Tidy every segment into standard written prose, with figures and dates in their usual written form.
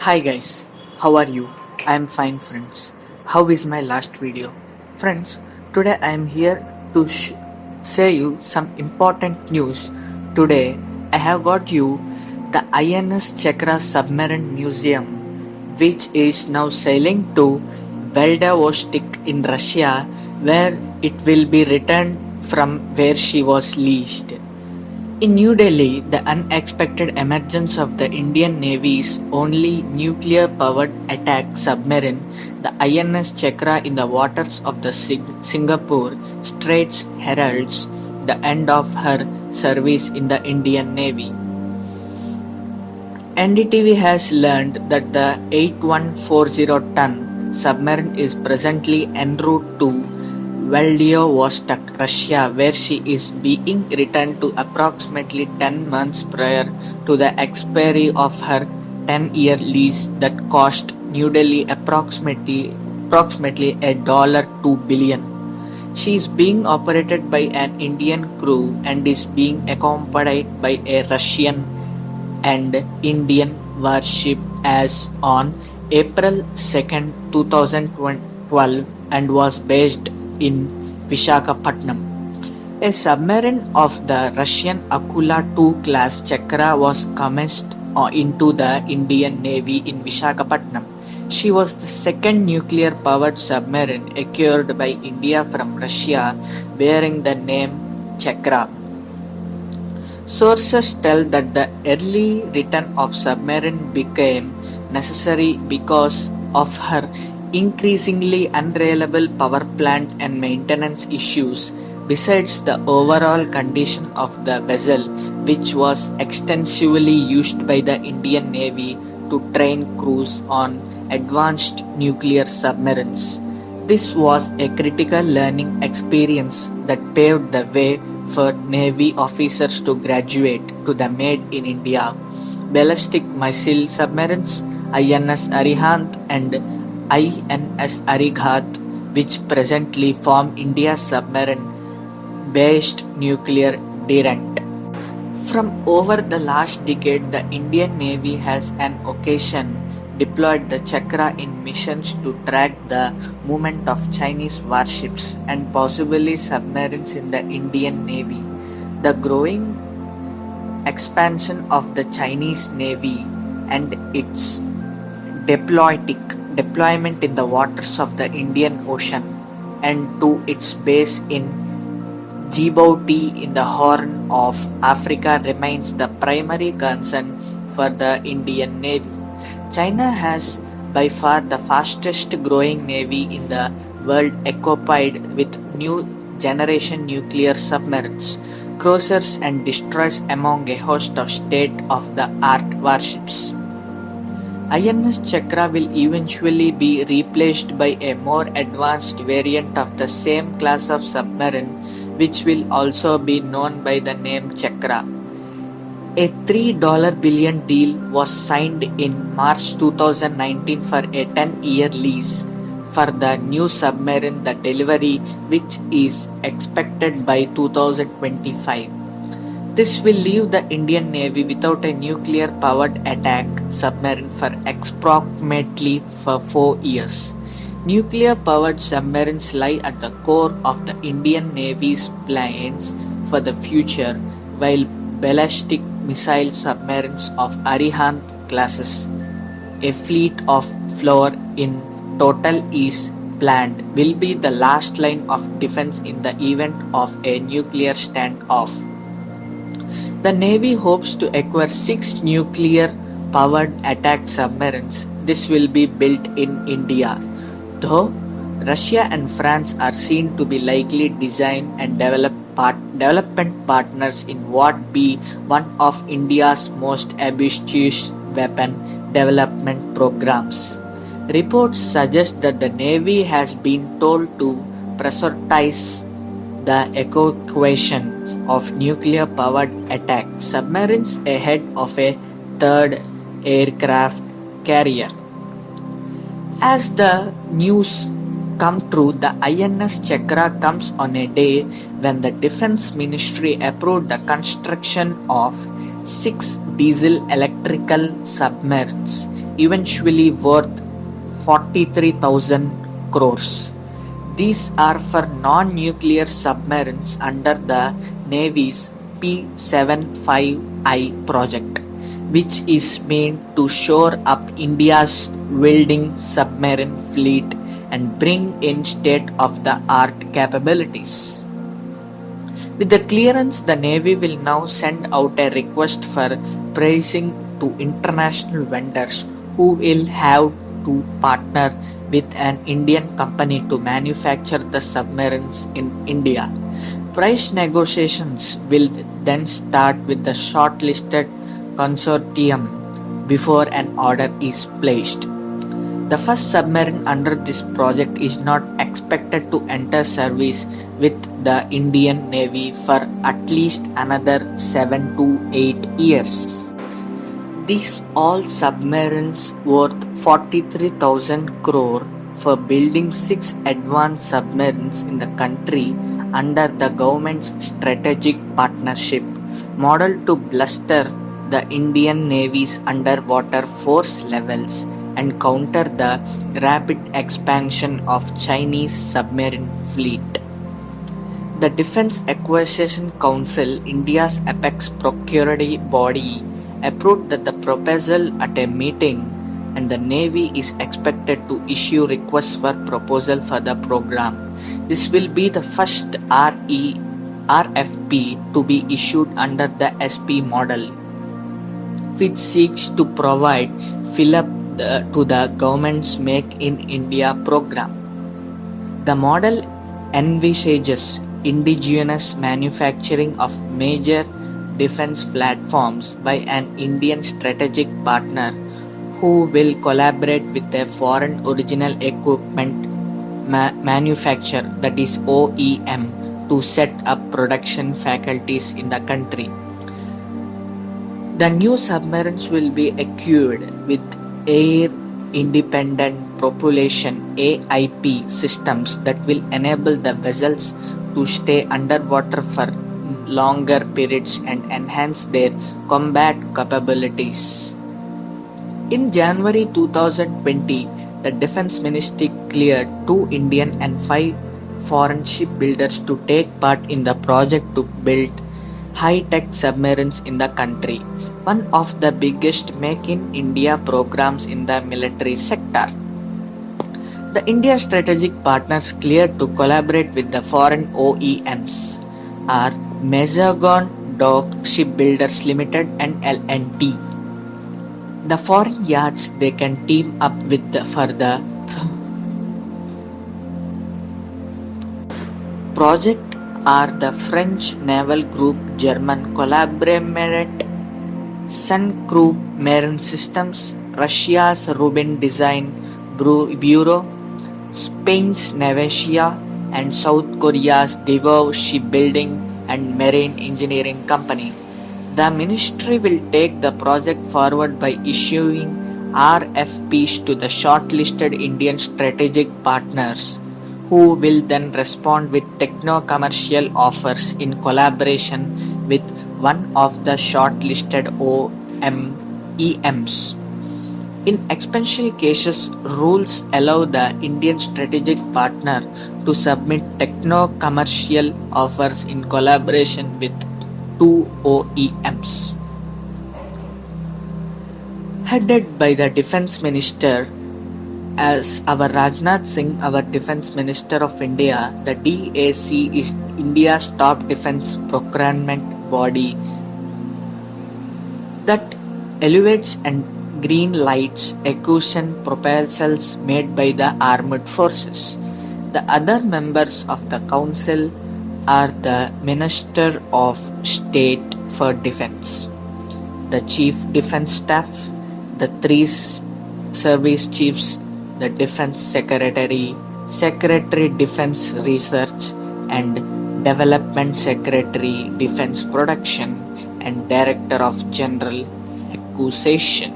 Hi guys, how are you? I am fine friends. How is my last video? Friends, today I am here to say you some important news. Today I have got you the INS Chakra Submarine Museum, which is now sailing to Vladivostok in Russia, where it will be returned from where she was leased. In New Delhi, the unexpected emergence of the Indian Navy's only nuclear-powered attack submarine, the INS Chakra in the waters of the Singapore Straits heralds the end of her service in the Indian Navy. NDTV has learned that the 8140-ton submarine is presently en route to Vladivostok, Russia, where she is being returned to approximately 10 months prior to the expiry of her 10-year lease that cost New Delhi approximately $2 billion. She is being operated by an Indian crew and is being accompanied by a Russian and Indian warship as on April 2nd, 2012 and was based in Vishakhapatnam. A submarine of the Russian Akula II class Chakra was commissioned into the Indian Navy in Vishakhapatnam. She was the second nuclear-powered submarine acquired by India from Russia bearing the name Chakra. Sources tell that the early return of submarine became necessary because of her increasingly unreliable power plant and maintenance issues, besides the overall condition of the vessel, which was extensively used by the Indian Navy to train crews on advanced nuclear submarines. This was a critical learning experience that paved the way for Navy officers to graduate to the Made in India ballistic missile submarines INS Arihant and INS Arighat, which presently form India's submarine-based nuclear deterrent. From over the last decade, the Indian Navy has on occasion deployed the Chakra in missions to track the movement of Chinese warships and possibly submarines in the Indian Navy. The growing expansion of the Chinese Navy and its deployment in the waters of the Indian Ocean and to its base in Djibouti in the Horn of Africa remains the primary concern for the Indian Navy. China has by far the fastest growing navy in the world, equipped with new generation nuclear submarines, cruisers and destroyers among a host of state-of-the-art warships. INS Chakra will eventually be replaced by a more advanced variant of the same class of submarine, which will also be known by the name Chakra. A $3 billion deal was signed in March 2019 for a 10-year lease for the new submarine, the delivery which is expected by 2025. This will leave the Indian Navy without a nuclear-powered attack submarine for approximately 4 years. Nuclear-powered submarines lie at the core of the Indian Navy's plans for the future, while ballistic missile submarines of Arihant classes, a fleet of 4 in total is planned, will be the last line of defense in the event of a nuclear standoff. The Navy hopes to acquire 6 nuclear-powered attack submarines. This will be built in India, though Russia and France are seen to be likely design and development partners in what be one of India's most ambitious weapon development programs. Reports suggest that the Navy has been told to prioritize the evacuation of nuclear-powered attack submarines ahead of a third aircraft carrier. As the news come true, the INS Chakra comes on a day when the Defense Ministry approved the construction of 6 diesel electrical submarines, eventually worth 43,000 crores. These are for non-nuclear submarines under the Navy's P-75I project, which is meant to shore up India's wielding submarine fleet and bring in state-of-the-art capabilities. With the clearance, the Navy will now send out a request for pricing to international vendors who will have to partner with an Indian company to manufacture the submarines in India. Price negotiations will then start with the shortlisted consortium before an order is placed. The first submarine under this project is not expected to enter service with the Indian Navy for at least another 7 to 8 years. These all submarines worth 43,000 crore for building 6 advanced submarines in the country under the government's strategic partnership model to bolster the Indian Navy's underwater force levels and counter the rapid expansion of Chinese submarine fleet. The Defence Acquisition Council, India's apex procuratory body, approved the proposal at a meeting, and the Navy is expected to issue requests for proposal for the program. This will be the first RFP to be issued under the SP model, which seeks to provide fill-up to the government's Make in India program. The model envisages indigenous manufacturing of major defense platforms by an Indian strategic partner who will collaborate with a foreign original equipment manufacturer, that is OEM, to set up production facilities in the country. The new submarines will be equipped with Air Independent Propulsion AIP systems that will enable the vessels to stay underwater for longer periods and enhance their combat capabilities. In January 2020, the Defense Ministry cleared 2 Indian and 5 foreign shipbuilders to take part in the project to build high-tech submarines in the country, one of the biggest Make in India programs in the military sector. The India strategic partners cleared to collaborate with the foreign OEMs are Mazagon Dock Shipbuilders Limited and L&T. The foreign yards they can team up with for the project are the French naval group, German Collaboratet, Sun Crew Marine Systems, Russia's Rubin Design Bureau, Spain's Naviasia, and South Korea's Daewoo Shipbuilding and Marine Engineering Company. The ministry will take the project forward by issuing RFPs to the shortlisted Indian strategic partners, who will then respond with techno-commercial offers in collaboration with one of the shortlisted OEMs. In expansion cases, rules allow the Indian strategic partner to submit techno-commercial offers in collaboration with 2 OEMs. Headed by the Defence Minister, as our Rajnath Singh, our Defence Minister of India, the DAC is India's top defence procurement body that elevates and green lights acquisition proposals made by the armed forces. The other members of the council are the Minister of State for Defence, the Chief Defence Staff, the 3 service chiefs, the Defence Secretary, Secretary Defence Research and Development Secretary Defence Production, and Director of General Acquisition.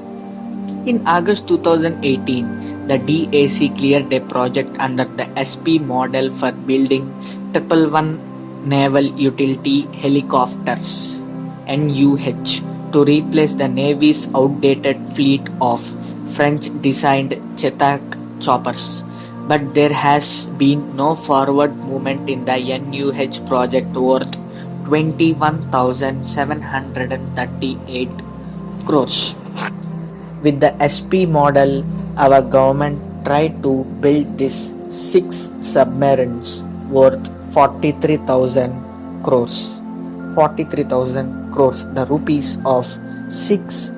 In August 2018, the DAC cleared a project under the SP model for building 111 Naval Utility Helicopters (NUH) to replace the Navy's outdated fleet of French designed Chetak choppers. But there has been no forward movement in the NUH project worth 21,738 crores. With the SP model, our government tried to build these 6 submarines worth 43,000 crores. 43,000 crores, the rupees of 6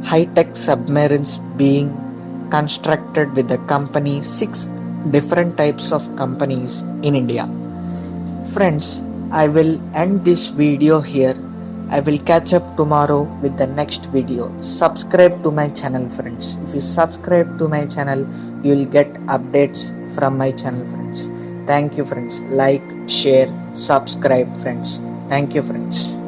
high-tech submarines being constructed with the company, 6 different types of companies in India. Friends, I will end this video here. I will catch up tomorrow with the next video. Subscribe to my channel, friends. If you subscribe to my channel, you will get updates from my channel, friends. Thank you, friends. Like, share, subscribe, friends. Thank you, friends.